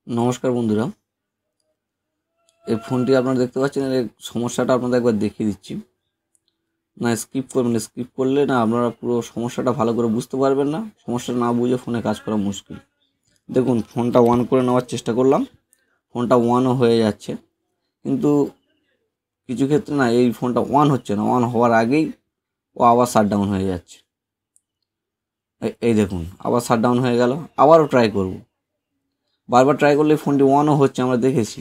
নমস্কার বন্ধুরা, এই ফোনটি আপনারা দেখতে পাচ্ছেন। এর সমস্যাটা আপনাদের একবার দেখিয়ে দিচ্ছি। না স্কিপ করবেন, স্কিপ করলে না আপনারা পুরো সমস্যাটা ভালো করে বুঝতে পারবেন না। সমস্যা না বুঝে ফোনে কাজ করা মুশকিল। দেখুন, ফোনটা অন করে নেওয়ার চেষ্টা করলাম, ফোনটা অনও হয়ে যাচ্ছে, কিন্তু কিছু ক্ষেত্রে না এই ফোনটা অন হচ্ছে না। অন হওয়ার আগেই ও আবার শাটডাউন হয়ে যাচ্ছে। এই দেখুন, আবার শাটডাউন হয়ে গেল। আবারও ট্রাই করব। বারবার ট্রাই করলে ফোনটি অনও হচ্ছে, আমরা দেখেছি।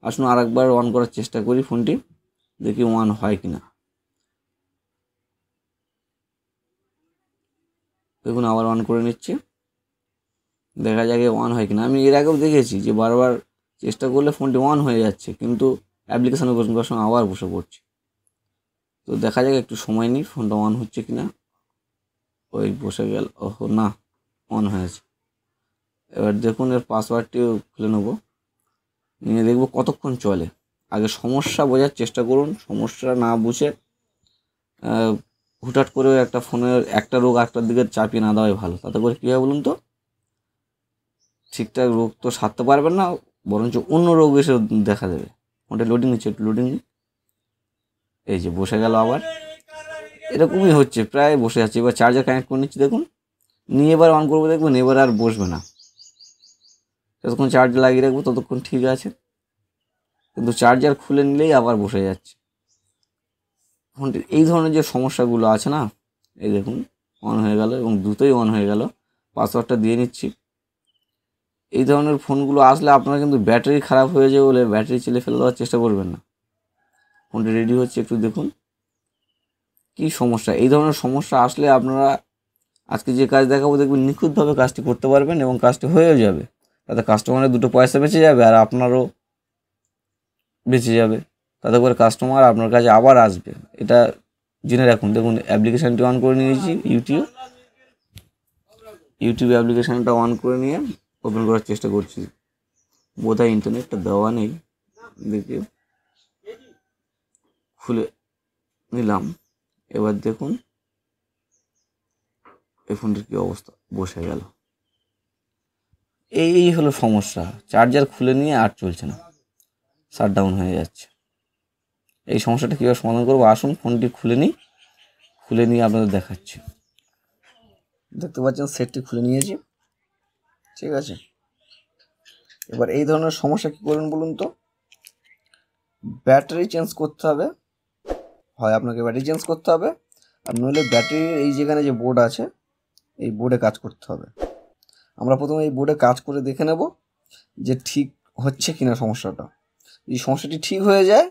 আসুন আরেকবার অন করার চেষ্টা করি ফোনটি, দেখি অন হয় কিনা। দেখুন, আবার অন করে নিচ্ছি, দেখা যাক অন হয় কিনা। আমি এর আগেও দেখেছি যে বারবার চেষ্টা করলে ফোনটি অন হয়ে যাচ্ছে, কিন্তু অ্যাপ্লিকেশান ওপেন করার সময় আবার বসে পড়ছে। তো দেখা যাক, একটু সময় নিই, ফোনটা অন হচ্ছে কিনা। ওই বসে গেল, ওহো না, অন হয়েছে। এবার দেখুন, এর পাসওয়ার্ডটিও খুলে নেবো, নিয়ে দেখবো কতক্ষণ চলে। আগে সমস্যা বোঝার চেষ্টা করুন। সমস্যা না বুঝে হুটহাট করে একটা ফোনের একটা রোগ একটার দিকে চাপিয়ে না দেওয়াই ভালো। তাতে করে কী হয় বলুন তো, ঠিকঠাক রোগ তো সারতে পারবেন না, বরঞ্চ অন্য রোগ এসে দেখা দেবে। ফোনটা লোডিং নিচ্ছে, একটু লোডিং নিই। এই যে বসে গেল আবার। এরকমই হচ্ছে, প্রায় বসে যাচ্ছে। এবার চার্জার কানেক্ট করে নিচ্ছি, দেখুন, নিয়ে এবার অন করবো, দেখবেন এবার আর বসবে না। যতক্ষণ চার্জ লাগিয়ে রাখবো ততক্ষণ ঠিক আছে, কিন্তু চার্জার খুলে নিলেই আবার বসে যাচ্ছে ফোনটির। এই ধরনের যে সমস্যাগুলো আছে না, এই দেখুন অন হয়ে গেল এবং দ্রুতই অন হয়ে গেল। পাসওয়ার্ডটা দিয়ে নিচ্ছি। এই ধরনের ফোনগুলো আসলে আপনারা কিন্তু ব্যাটারি খারাপ হয়ে যাবে বলে ব্যাটারি চেলে ফেলে দেওয়ার চেষ্টা করবেন না। ফোনটি রেডি হচ্ছে, একটু দেখুন কি সমস্যা। এই ধরনের সমস্যা আসলে আপনারা আজকে যে কাজ দেখাবো, দেখবেন নিখুঁতভাবে কাজটি করতে পারবেন এবং কাজটি হয়েও যাবে। তাতে কাস্টমারের দুটো পয়সা বেঁচে যাবে আর আপনারও বেঁচে যাবে। তাতে করে কাস্টমার আপনার কাছে আবার আসবে, এটা জেনে রাখুন। দেখুন, অ্যাপ্লিকেশানটি অন করে নিয়েছি, ইউটিউব অ্যাপ্লিকেশানটা অন করে নিয়ে ওপেন করার চেষ্টা করছি। বোধহয় ইন্টারনেটটা দেওয়া নেই, দেখে খুলে নিলাম। এবার দেখুন এই ফোনটির কী অবস্থা, বসে গেল। এই হলো সমস্যা। চার্জার খুলে নিয়ে আর চলছে না, শাটডাউন হয়ে যাচ্ছে। এই সমস্যাটা কীভাবে সমাধান করবো, আসুন ফোনটি খুলে নিই। খুলে নিয়ে আপনাদের দেখাচ্ছি। দেখতে পাচ্ছেন সেটটি খুলে নিয়েছি, ঠিক আছে। এবার এই ধরনের সমস্যা কী করবেন বলুন তো, ব্যাটারি চেঞ্জ করতে হবে। হয় আপনাকে ব্যাটারি চেঞ্জ করতে হবে, আর নইলে ব্যাটারির এই যেখানে যে বোর্ড আছে, এই বোর্ডে কাজ করতে হবে। আমরা প্রথমে এই বোর্ডে কাজ করে দেখে নেব যে ঠিক হচ্ছে কিনা সমস্যাটা। যদি সমস্যাটি ঠিক হয়ে যায়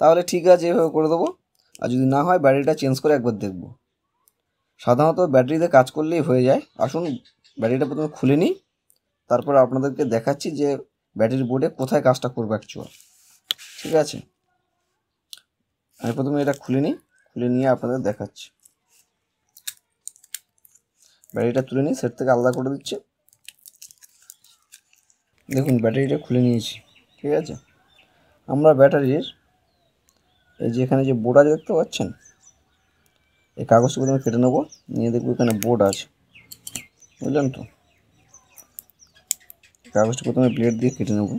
তাহলে ঠিক আছে, এভাবে করে দেবো। আর যদি না হয় ব্যাটারিটা চেঞ্জ করে একবার দেখব। সাধারণত ব্যাটারিতে কাজ করলেই হয়ে যায়। আসুন ব্যাটারিটা প্রথমে খুলে নিই, তারপর আপনাদেরকে দেখাচ্ছি যে ব্যাটারি বোর্ডে কোথায় কাজটা করবে অ্যাকচুয়াল, ঠিক আছে। আমি প্রথমে এটা খুলে নিই, খুলে নিয়ে আপনাদের দেখাচ্ছি। ব্যাটারিটা তুলে নিই, সেট থেকে আলাদা করে দিচ্ছি। দেখুন ব্যাটারিটা খুলে নিয়েছি, ঠিক আছে। আমরা ব্যাটারির এই যে এখানে যে বোর্ড আছে দেখতে পাচ্ছেন, এই কাগজটা প্রথমে কেটে নেবো, নিয়ে দেখবো এখানে বোর্ড আছে, বুঝলেন তো। কাগজটা প্রথমে ব্লেড দিয়ে কেটে নেবো।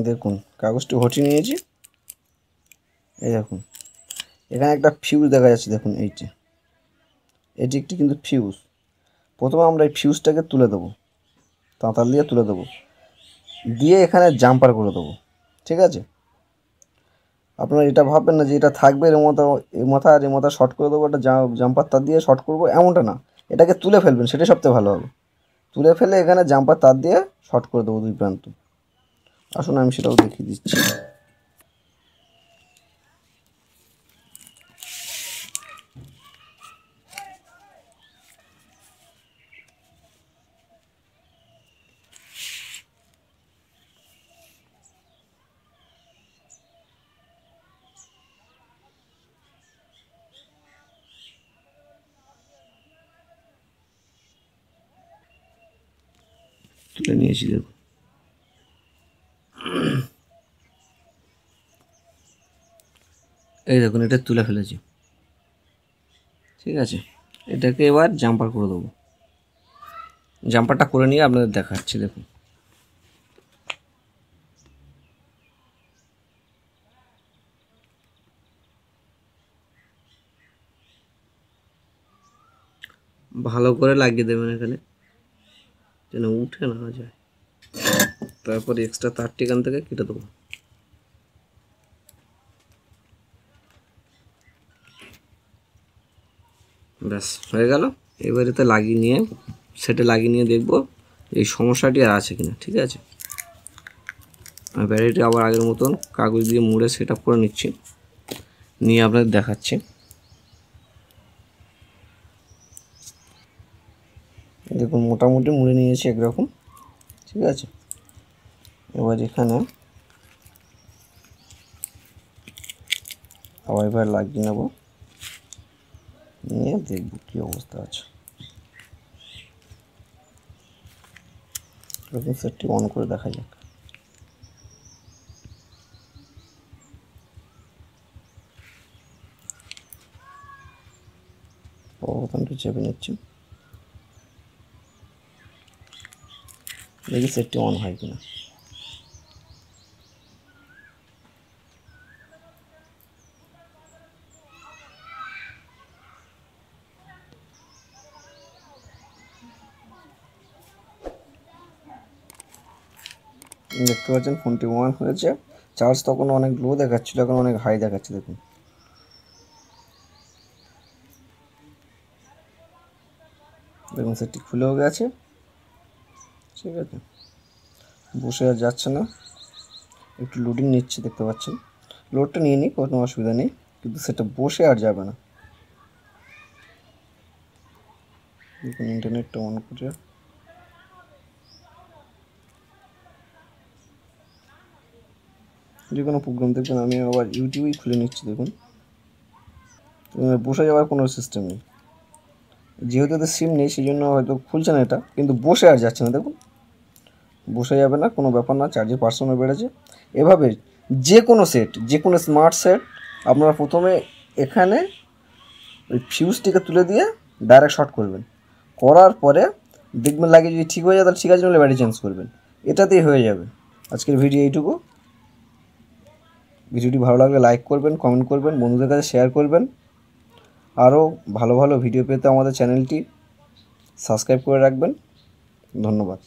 দেখুন কাগজটি হটিয়ে নিয়েছি। এই দেখুন এখানে একটা ফিউজ দেখা যাচ্ছে, দেখুন এটি একটি কিন্তু ফিউজ। প্রথমে আমরা এই ফিউজটাকে তুলে দেবো, তাঁতাল দিয়ে তুলে দেবো, দিয়ে এখানে জাম্পার করে দেবো, ঠিক আছে। আপনারা এটা ভাববেন না যে এটা থাকবে এর মতো, এই মাথা আর এই মাথা শর্ট করে দেবো, একটা জাম্পার তার দিয়ে শর্ট করবো, এমনটা না। এটাকে তুলে ফেলবেন, সেটাই সবথেকে ভালো হবে। তুলে ফেলে এখানে জাম্পার তার দিয়ে শর্ট করে দেবো দুই প্রান্ত। আসুন আমি সেটাও দেখিয়ে দিচ্ছি। তুলে নিয়েছি, দেখুন এই দেখুন এটা তুলে ফেলেছি, ঠিক আছে। এটাকে এবার জাম্পার করে দেবো। জাম্পারটা করে নিয়ে আপনাদের দেখাচ্ছি, দেখুন। ভালো করে লাগিয়ে দেবেন এখানে, যেন উঠে না যায়। তারপর এক্সট্রা তারটি এখান থেকে কেটে দেবো। ব্যাস হয়ে গেল। এবার এতে লাগিয়ে নিয়ে সেটে লাগিয়ে নিয়ে দেখবো এই সমস্যাটি আর আছে কিনা, ঠিক আছে। আমি ব্যাটারিটি আবার আগের মতন কাগজ দিয়ে মুড়ে সেট আপ করে নিচ্ছি, নিয়ে আপনাদের দেখাচ্ছি। দেখুন মোটামুটি মুড়ে নিয়েছি একরকম, ঠিক আছে। এবার এখানে আবার এবার লাগিয়ে নেব, নিয়ে দেখব কী অবস্থা আছে। এরকম সেটটি অন করে দেখা যাক। বোতামটি চেপে নিচ্ছি, দেখি সেটটি অন হয় কিনা। দেখতে পাচ্ছেন ফোনটি অন হয়েছে। চার্জ তখন অনেক লো দেখাচ্ছিল, এখন অনেক হাই দেখাচ্ছে, দেখুন। দেখুন সেটটি খুলেও গেছে, ঠিক আছে। বসে আর যাচ্ছে না, একটু লোডিং নিচ্ছে, দেখতে পাচ্ছেন। লোডটা নিয়ে নিই, কোনো অসুবিধা নেই, কিন্তু সেটা বসে আর যাবে না। দেখুন ইন্টারনেটটা অন করে যে কোনো প্রোগ্রাম দেখবেন, আমি আবার ইউটিউবেই খুলে নিচ্ছি, দেখুন। বসে যাওয়ার কোনো সিস্টেম নেই, যেহেতু এতে সিম নেই সেই জন্য হয়তো খুলছে না এটা, কিন্তু বসে আর যাচ্ছে না, দেখুন। বসে যাবে না, কোনো ব্যাপার না, চার্জের পার্সেন্টও বেড়েছে। এভাবে যে কোনো সেট, যে কোনো স্মার্ট সেট আপনারা প্রথমে এখানে ওই ফিউজটিকে তুলে দিয়ে ডাইরেক্ট শর্ট করবেন, করার পরে দেখবেন লাগে যদি ঠিক হয়ে যায় তাহলে ঠিক আছে, নাহলে ব্যাটারি চেঞ্জ করবেন, এটাতেই হয়ে যাবে। আজকের ভিডিও এইটুকু। ভিডিওটি ভালো লাগলে লাইক করবেন, কমেন্ট করবেন, বন্ধুদের কাছে শেয়ার করবেন। আরও ভালো ভালো ভিডিও পেতে আমাদের চ্যানেলটি সাবস্ক্রাইব করে রাখবেন। ধন্যবাদ।